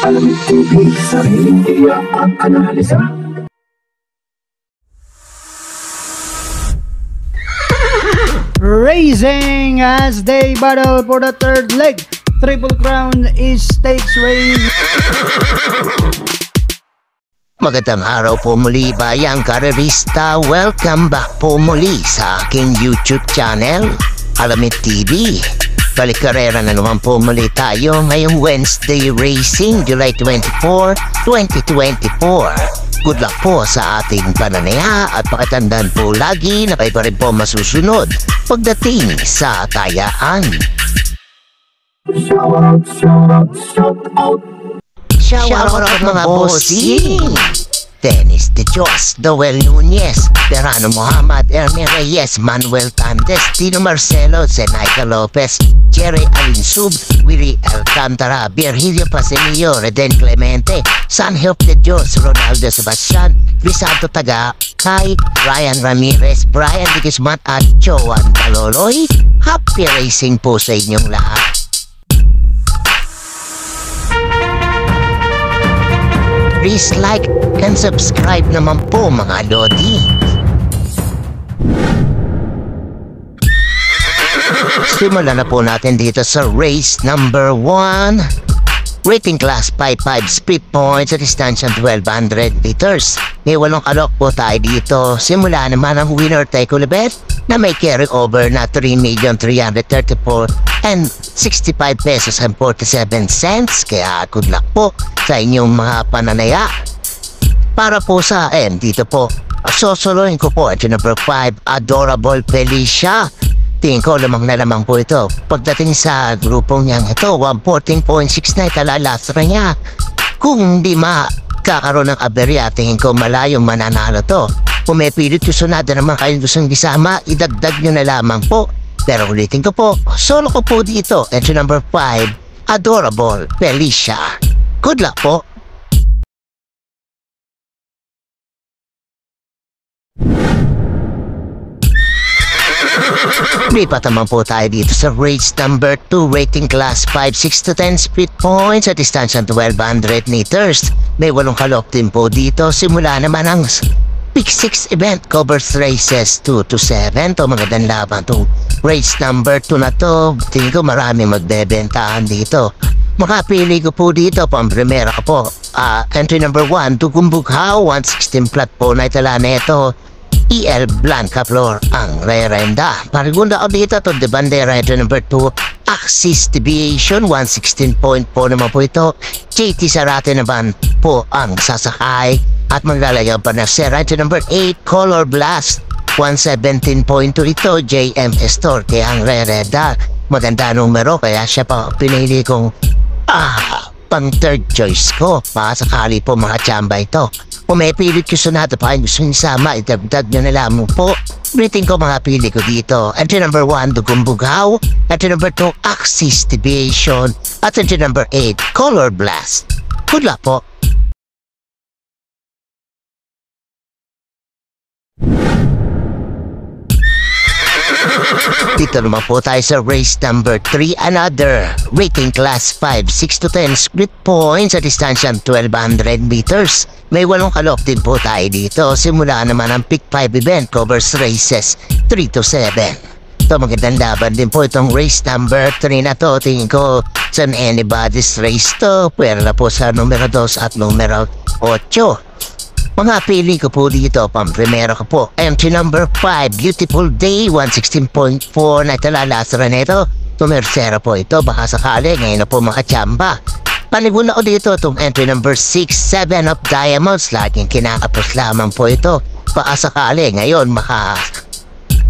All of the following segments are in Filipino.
Alamin TV, sariling tiyak at analisa. Racing as they battle for the third leg. Triple Crown is stakes race. Magandang araw po muli bayang karerista. Welcome back po muli sa aking YouTube channel, Alamin TV. Balik karera na naman po muli tayo ngayong Wednesday Racing, July 24, 2024. Good luck po sa ating pananaya at pakitandaan po lagi na kayo pa rin po masusunod pagdating sa tayaan. Shout out mga bossing! Dennis De Jos, Doel Nunez, Terano Muhammad, Ernie Reyes, Manuel Tandes, Tino Marcelo, Zenaida Lopez, Jerry Alinsub, Willie Alcantara, Virgilio Pasemillo, Reden Clemente, Sanhop De Jos, Ronaldo Sebastian, Visanto Taga, Kai, Ryan Ramirez, Brian De Guzman at Joan Baloloy. Happy racing po sa inyong lahat. Please like and subscribe naman po mga lodi. Simulan na po natin dito sa race number 1. Rating class 5-5 speed points sa distansya 1200 meters. May 8 kalok po tayo dito. Simula naman ang winner take ulibet na may carry over na 3,334,065 pesos and 47 cents. Kaya good luck po sa inyong mga pananaya. Para po sa dito po, sosoloin ko po at number 5, Adorable Felicia. Tingin ko lamang na lamang po ito. Pagdating sa grupong niyang ito, 114.6 na italalasra niya. Kung hindi makakaroon ng aberya, tingin ko malayong mananalo to. Kung may pilit yung sunada naman kayong gustong gisama, idagdag nyo na lamang po. Pero ulitin ko po, solo ko po dito. Ito number 5, Adorable Felicia. Good luck po. Lipat naman po tayo dito sa race number 2, rating class 5, 6 to 10 speed points sa distansya 1200 meters. May 8 kalok din po dito. Simula naman ang Pick 6 event, covers races 2 to 7. To magandang laban to. Race number 2 na to. Tingin ko marami magbebentahan dito. Makapili ko po dito pang primera ko po. Entry number 1, Tugumbughaw, 116 flat po na itala neto. EL Blanca Flor ang re-renda. Parigunda ko dito to the bandera. Ito number 2, Axis Deviation, 116 point po naman po ito. JT Sarate naman po ang sasakay at maglalagyan pa na sera. Ito number 8, Color Blast, 117 point to ito. JM Estor kaya ang re-renda. Maganda numero kaya siya pa pinili kong pang third choice ko. Makasakali po mga tsamba ito. Kung may pilit ko sunata pa yung gusto nyo sama, itagdag nyo na lamang po. Rating ko mga pili ko dito. Entry number 1, Tugumbughaw. Entry number 2, Axis Deviation. At entry number 8, Color Blast. Good luck po. Dito naman po tayo sa race number 3, another rating class 5, 6 to 10 split points sa distansya 1200 meters. May 8 kalok din po tayo dito. Simula naman ang Pick 5 event, covers races 3 to 7. Ito magandang laban din po itong race number 3 na to. Tingin ko sa anybody's race to. Pwera na po sa numero 2 at numero 8. Mga pili ko po dito, pang-primero ko po. Entry number 5, Beautiful Day, 116.4 na italalasra nito. Tumersera po ito, baka sakali, ngayon na po mga tsamba. Panigula ko dito itong entry number 6, 7 of Diamonds. Laging kinakapos lamang po ito. Baka sakali, ngayon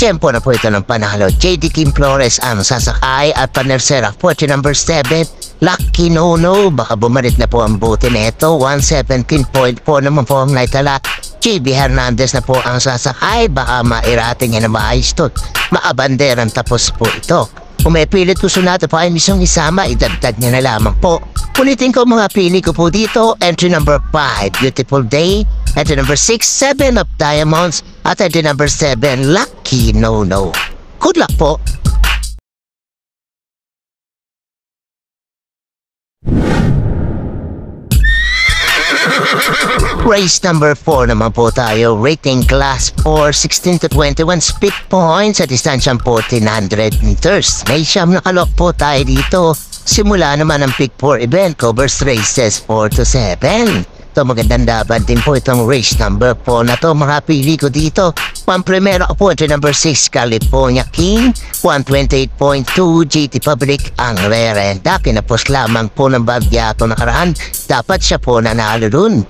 tiyempo na po ito ng panalo. JD Kim Flores ang sasakay at panersera po. Entry number 7, Lucky No, baka bumalit na po ang buti nito. 117.4 naman po ang naitala. JB Hernandez na po ang sasakay. Baka mairating yan na maayos to. Maabanderan tapos po ito. Kung may pilit ko sunata pa ay misong isama, idagdag niya na lamang po. Ulitin ko mga pili ko po dito. Entry number 5, Beautiful Day. Entry number 6, 7 of Diamonds. At entry number 7, Lucky No. Good luck po. Race number 4 naman po tayo, rating class 4, 16 to 21 speed points sa distansyang 1400 meters. May siyam na kalok po tayo dito. Simula naman ang pick 4 event, covers races 4 to 7. Ito magandang laban din po itong race number 4 na to. Mga pili ko dito. Primero po ito number 6 California King, 128.2 GT Public ang re-renta. Kinapos lamang po ng Bagyato nakaraan. Dapat siya po nanalo dun.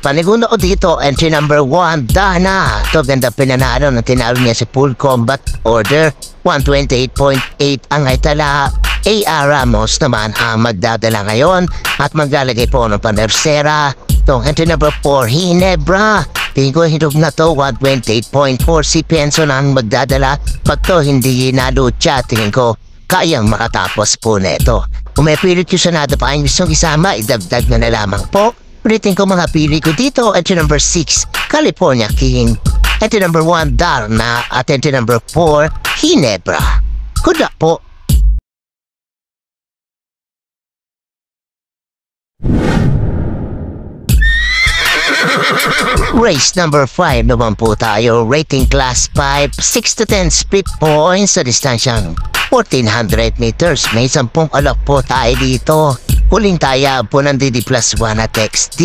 Panigundo ko dito, entry number 1 Dana. Ito ganda pinanalo na tinalo niya si Full Combat Order, 128.8 ang itala. A.R. Ramos naman ang magdadala ngayon at maglalagay po ng panersera. Itong entry number 4 Hinebra, tingin ko hinog na to, 128.4 si Penson ang magdadala. Pag to hindi nalucha, tingin ko kayang makatapos po neto. Kung may pilit ko sa nada pa ang gustong isama, idagdag na lamang po. Ulitin ko mga pili ko dito, entry number 6 California King, entry number 1 Darna at entry number 4 Hinebra. Good luck po. Race number 5 naman po tayo, rating class 5, 6 to 10 speed points sa distansyang 1400 meters. May 10 alok po tayo dito. Huling taya po ng DD plus 1 at XD.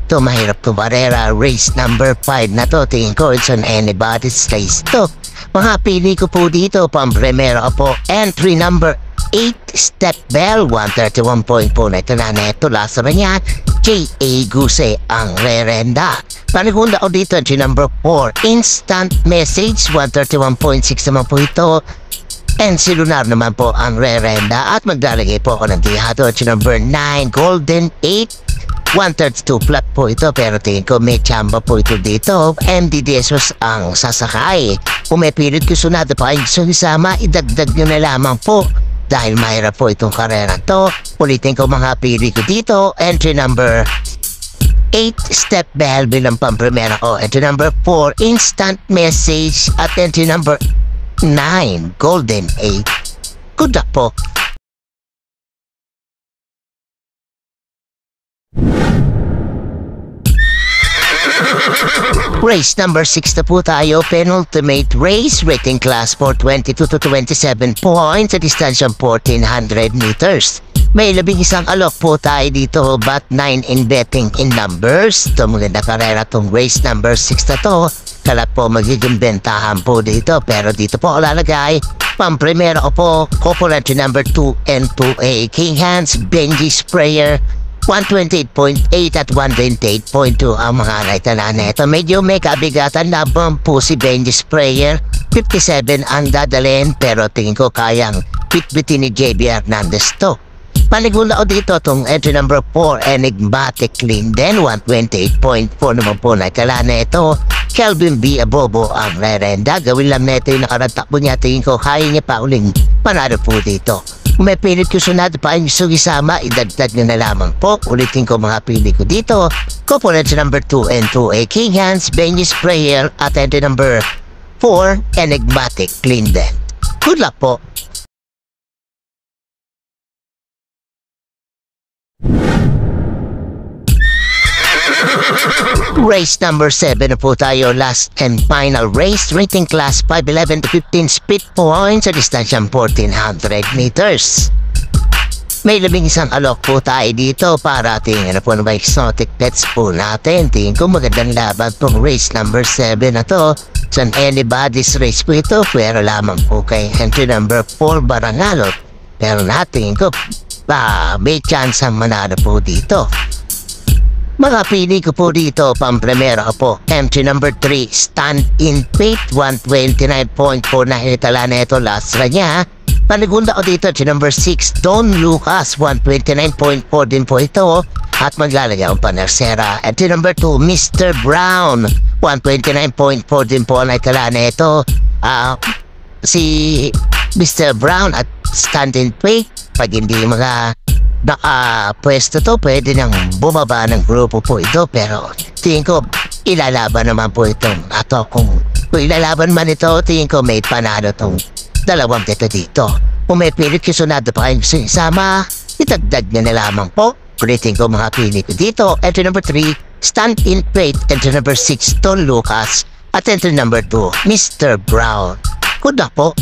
Ito mahirap to barera. Race number 5 na to, tingin ko it's on anybody's race to. Mga pili ko po dito, pang-primero po, entry number 8 Step Bell, 131.4 na ito na neto. Last na niya, J.A. Guse ang re-renda. Panigunda ko dito, entry number 4 Instant Message, 131.6 naman po ito. And si Lunar naman po ang re-renda at maglalagay po ako ng dihato. Entry number 9 Golden 8, 132 flat po ito, pero tingin ko may chamba po ito dito. MDDS was ang sasakay. Kung may pilit ko sunado pa yung isama, idagdag nyo na lamang po. Dahil mahirap po itong karera to. Ulitin ko mga pili ko dito. Entry number 8 Step Bell bilang pamprimera ko. Entry number 4 Instant Message at entry number 9 Golden 8. Good luck po. Race number 6 na po tayo, penultimate race, rating class for 22 to 27 points sa distansyang 1400 meters. May 11 alok po tayo dito, but 9 in betting in numbers. Ito maganda karera tong race number 6 na to. Kalat po magiging bentahan po dito, pero dito po lalagay pang-primero po, corporate number 2 and 2A King Hands, Benji Sprayer, 128.8 at 128.2 ang mga naitala neto. Medyo may kabigatan labang po si Benji Sprayer, 57 ang dadalhin, pero tingin ko kayang bitbitin ni JB Hernandez to. Panigula ko dito itong entry number 4 Enigmatic Linden, 128.4 naman po naitala neto. Kelvin B. Abobo ang re-renda. Gawin lang neto yung nakaratakbo niya, tingin ko kaya niya pa uling panalo po dito. Kung may pilit ko sunod pa ang gusto isama, idagdag nyo na lamang po. Ulitin ko mga pili ko dito. Components number 2 and 2A King Hands, Benji Sprayer at entry number 4 Enigmatic Linden. Good luck po. Race number 7 na po tayo, last and final race, rating class 5, 11 to 15 speed points sa distansyang 1400 meters. May 11 alok po tayo dito para tingin na po na exotic pets po natin. Tingin ko magandang laban pong race number 7 na to. San anybody's race po ito, pero lamang po kay entry number 4 Barangalo. Pero natin ko may chance ang manalo po dito. Mga pili ko po dito, pang-primera po, entry number 3, Stand in Faith, 129.4 na hitala na ito, last na niya. Panigunda ko dito, entry number 6, Don Lucas, 129.4 din po ito, at maglalagay ang panersera. Entry number 2, Mr. Brown, 129.4 din po na hitala na ito. Si Mr. Brown at Stand in Faith, pag hindi mga pwesto to, pwede nang bumaba ng grupo po ito, pero tingin ko ilalaban naman po itong kung ilalaban man ito, tingin ko may panalo tong dalawang dito dito. Kung may pilit kisunado pa kayong isama, itagdag nyo na lamang po. Ulitin ko mga pili ko dito, entry number 3 Stand in plate, entry number 6, Don Lucas. At entry number 2, Mr. Brown. Good luck po.